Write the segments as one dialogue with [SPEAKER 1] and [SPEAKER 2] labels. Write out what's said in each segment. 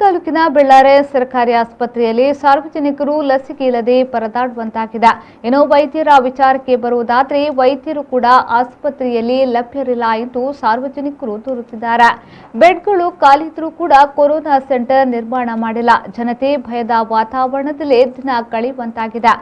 [SPEAKER 1] ತಾಲೂಕಿನ ಬೆಳ್ಳಾರೆ ಸರ್ಕಾರಿ ಆಸ್ಪತ್ರೆಯಲ್ಲಿ ಸಾರ್ವಜನಿಕರು ಲಸಿಕೆ ಇಲ್ಲದೆ ಪರದಾಡುವಂತಾಗಿದೆ. ಇನ್ನು ವೈದ್ಯರ ವಿಚಾರಕ್ಕೆ ಬರುವುದಾದರೆ ವೈದ್ಯರು ಕೂಡ ಆಸ್ಪತ್ರೆಯಲ್ಲಿ ಲಭ್ಯರಿಲ್ಲ ಎಂದು ಸಾರ್ವಜನಿಕರು ದೂರುತ್ತಿದ್ದಾರೆ. ಬೆಡ್ಗಳು ಖಾಲಿದ್ರೂ ಕೂಡ ಕೊರೋನಾ ಸೆಂಟರ್ ನಿರ್ಮಾಣ ಮಾಡಿಲ್ಲ. ಜನತೆ ಭಯದ ವಾತಾವರಣದಲ್ಲೇ ದಿನ ಕಳೆಯುವಂತಾಗಿದೆ.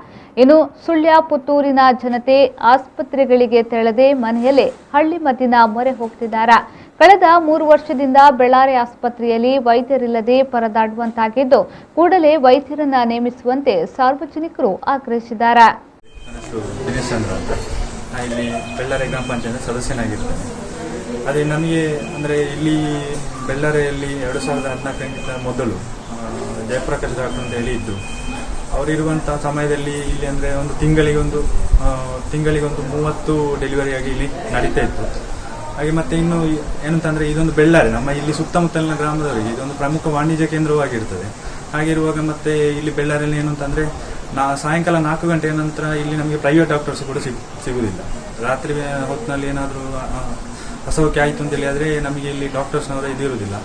[SPEAKER 1] ಇನ್ನು ಸುಳ್ಯ ಪುತ್ತೂರಿನ ಜನತೆ ಆಸ್ಪತ್ರೆಗಳಿಗೆ ತೆರಳದೆ ಮನೆಯಲ್ಲೇ ಹಳ್ಳಿ ಮದ್ದಿನ ಮೊರೆ ಹೋಗುತ್ತಿದ್ದಾರೆ. ಕಳೆದ 3 ವರ್ಷದಿಂದ ಬೆಳ್ಳಾರೆ ಆಸ್ಪತ್ರೆಯಲ್ಲಿ ವೈದ್ಯರಿಲ್ಲದೆ ಪರದಾಡುವಂತಾಗಿದ್ದು, ಕೂಡಲೇ ವೈದ್ಯರನ್ನ ನೇಮಿಸುವಂತೆ ಸಾರ್ವಜನಿಕರು ಆಗ್ರಹಿಸಿದ್ದಾರೆ.
[SPEAKER 2] ಇಲ್ಲಿ ಬೆಳ್ಳಾರೆ ಗ್ರಾಮ ಪಂಚಾಯತ್ ಸದಸ್ಯನಾಗಿರ್ತೇನೆ. ಅದೇ ನಮಗೆ ಅಂದರೆ ಇಲ್ಲಿ ಬೆಳ್ಳಾರೆಯಲ್ಲಿ 2014 ಮೊದಲು ಜಯಪ್ರಕಾಶ್ ಡಾಕ್ಟರ್ ಅಂತ ಹೇಳಿ ಇದ್ದು, ಅವರಿರುವಂಥ ಸಮಯದಲ್ಲಿ ಇಲ್ಲಿ ಅಂದರೆ ಒಂದು ತಿಂಗಳಿಗೊಂದು 30 ಡೆಲಿವರಿಯಾಗಿ ಇಲ್ಲಿ ನಡೀತಾ ಇತ್ತು. ಹಾಗೆ ಮತ್ತೆ ಇನ್ನು ಏನಂತಂದರೆ ಇದೊಂದು ಬೆಳ್ಳಾರೆ ನಮ್ಮ ಇಲ್ಲಿ ಸುತ್ತಮುತ್ತಲಿನ ಗ್ರಾಮದವರಿಗೆ ಇದೊಂದು ಪ್ರಮುಖ ವಾಣಿಜ್ಯ ಕೇಂದ್ರವಾಗಿರ್ತದೆ. ಹಾಗಿರುವಾಗ ಮತ್ತೆ ಇಲ್ಲಿ ಬೆಳ್ಳಾರಿಯಲ್ಲಿ ಏನು ಅಂತಂದರೆ ಸಾಯಂಕಾಲ 4 ಗಂಟೆಯ ನಂತರ ಇಲ್ಲಿ ನಮಗೆ ಪ್ರೈವೇಟ್ ಡಾಕ್ಟರ್ಸ್ ಕೂಡ ಸಿಗುವುದಿಲ್ಲ. ರಾತ್ರಿ ಹೊತ್ತಿನಲ್ಲಿ ಏನಾದರೂ ಅಸೌಖ್ಯ ಆಯಿತು ಅಂತೇಳಿ ಆದರೆ ನಮಗೆ ಇಲ್ಲಿ ಡಾಕ್ಟರ್ಸ್ನವರ ಇದು ಇರುವುದಿಲ್ಲ.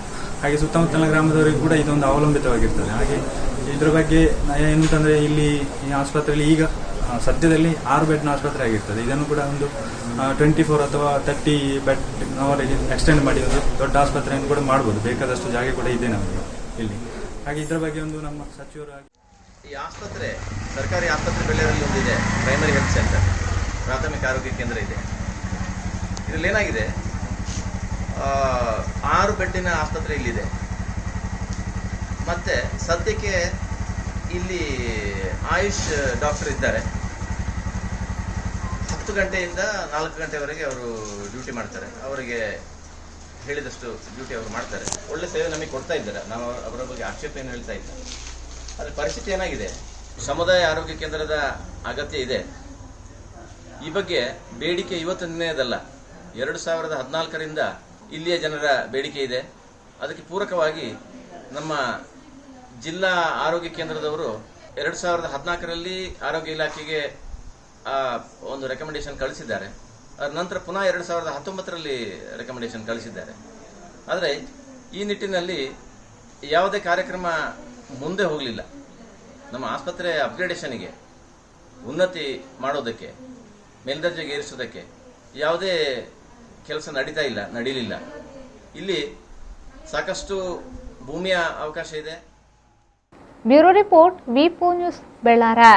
[SPEAKER 2] ಹಾಗೆ ಸುತ್ತಮುತ್ತಲಿನ ಗ್ರಾಮದವರಿಗೆ ಕೂಡ 24 ಅವಲಂಬಿತವಾಗಿರ್ತದೆ. ಹಾಗೆ ಇದ್ರ ಬಗ್ಗೆ ಏನಂತಂದರೆ ಇಲ್ಲಿ ಈ ಆಸ್ಪತ್ರೆಯಲ್ಲಿ ಈಗ ಸದ್ಯದಲ್ಲಿ 6 ಬೆಡ್ನ ಆಸ್ಪತ್ರೆ ಆಗಿರ್ತದೆ. ಇದನ್ನು ಕೂಡ ಒಂದು 24 ಅಥವಾ 30 ಬೆಡ್ನವರೆಗೆ ಎಕ್ಸ್ಟೆಂಡ್ ಮಾಡಿ ಒಂದು ದೊಡ್ಡ ಆಸ್ಪತ್ರೆಯನ್ನು ಕೂಡ ಮಾಡ್ಬೋದು. ಬೇಕಾದಷ್ಟು ಜಾಗ ಕೂಡ ಇದೆ ನಮಗೆ ಇಲ್ಲಿ. ಹಾಗೆ ಇದರ ಬಗ್ಗೆ ಒಂದು ನಮ್ಮ ಸಚಿವರು
[SPEAKER 3] ಈ ಆಸ್ಪತ್ರೆ ಸರ್ಕಾರಿ ಆಸ್ಪತ್ರೆ ಬೆಳ್ಳಾರಿಯಲ್ಲಿ ಒಂದಿದೆ, ಪ್ರೈಮರಿ ಹೆಲ್ತ್ ಸೆಂಟರ್, ಪ್ರಾಥಮಿಕ ಆರೋಗ್ಯ ಕೇಂದ್ರ ಇದೆ. ಇದರಲ್ಲಿ ಏನಾಗಿದೆ, 6 ಬೆಡ್ಡಿನ ಆಸ್ಪತ್ರೆ ಇಲ್ಲಿದೆ. ಮತ್ತೆ ಸದ್ಯಕ್ಕೆ ಇಲ್ಲಿ ಆಯುಷ್ ಡಾಕ್ಟರ್ ಇದ್ದಾರೆ. 10 ಗಂಟೆಯಿಂದ 4 ಗಂಟೆವರೆಗೆ ಅವರು ಡ್ಯೂಟಿ ಮಾಡ್ತಾರೆ. ಅವರಿಗೆ ಹೇಳಿದಷ್ಟು ಡ್ಯೂಟಿ ಅವರು ಮಾಡ್ತಾರೆ. ಒಳ್ಳೆ ಸೇವೆ ನಮಗೆ ಕೊಡ್ತಾ ಇದ್ದಾರೆ. ನಾವು ಅವರ ಬಗ್ಗೆ ಆಕ್ಷೇಪ ಏನು ಹೇಳ್ತಾ ಇಲ್ಲ. ಆದರೆ ಪರಿಸ್ಥಿತಿ ಏನಾಗಿದೆ, ಸಮುದಾಯ ಆರೋಗ್ಯ ಕೇಂದ್ರದ ಅಗತ್ಯ ಇದೆ. ಈ ಬಗ್ಗೆ ಬೇಡಿಕೆ ಇವತ್ತು ನಿನ್ನೆಯದಲ್ಲ, 2014ರಿಂದ ಇಲ್ಲಿಯ ಜನರ ಬೇಡಿಕೆ ಇದೆ. ಅದಕ್ಕೆ ಪೂರಕವಾಗಿ ನಮ್ಮ ಜಿಲ್ಲಾ ಆರೋಗ್ಯ ಕೇಂದ್ರದವರು 2014ರಲ್ಲಿ ಆರೋಗ್ಯ ಇಲಾಖೆಗೆ ಒಂದು ರೆಕಮೆಂಡೇಶನ್ ಕಳಿಸಿದ್ದಾರೆ. ಅದರ ನಂತರ ಪುನಃ 2019ರಲ್ಲಿ ರೆಕಮೆಂಡೇಶನ್ ಕಳಿಸಿದ್ದಾರೆ. ಆದರೆ ಈ ನಿಟ್ಟಿನಲ್ಲಿ ಯಾವುದೇ ಕಾರ್ಯಕ್ರಮ ಮುಂದೆ ಹೋಗಲಿಲ್ಲ. ನಮ್ಮ ಆಸ್ಪತ್ರೆ ಅಪ್ಗ್ರೇಡೇಷನ್ಗೆ, ಉನ್ನತಿ ಮಾಡೋದಕ್ಕೆ, ಮೇಲ್ದರ್ಜೆಗೆ ಏರಿಸೋದಕ್ಕೆ ಯಾವುದೇ ಕೆಲಸ ನಡೀಲಿಲ್ಲ. ಇಲ್ಲಿ ಸಾಕಷ್ಟು ಭೂಮಿಯ ಅವಕಾಶ ಇದೆ.
[SPEAKER 1] ಬ್ಯೂರೋ ರಿಪೋರ್ಟ್ ವಿ4 ನ್ಯೂಸ್ ಬೆಳ್ಳಾರೆ.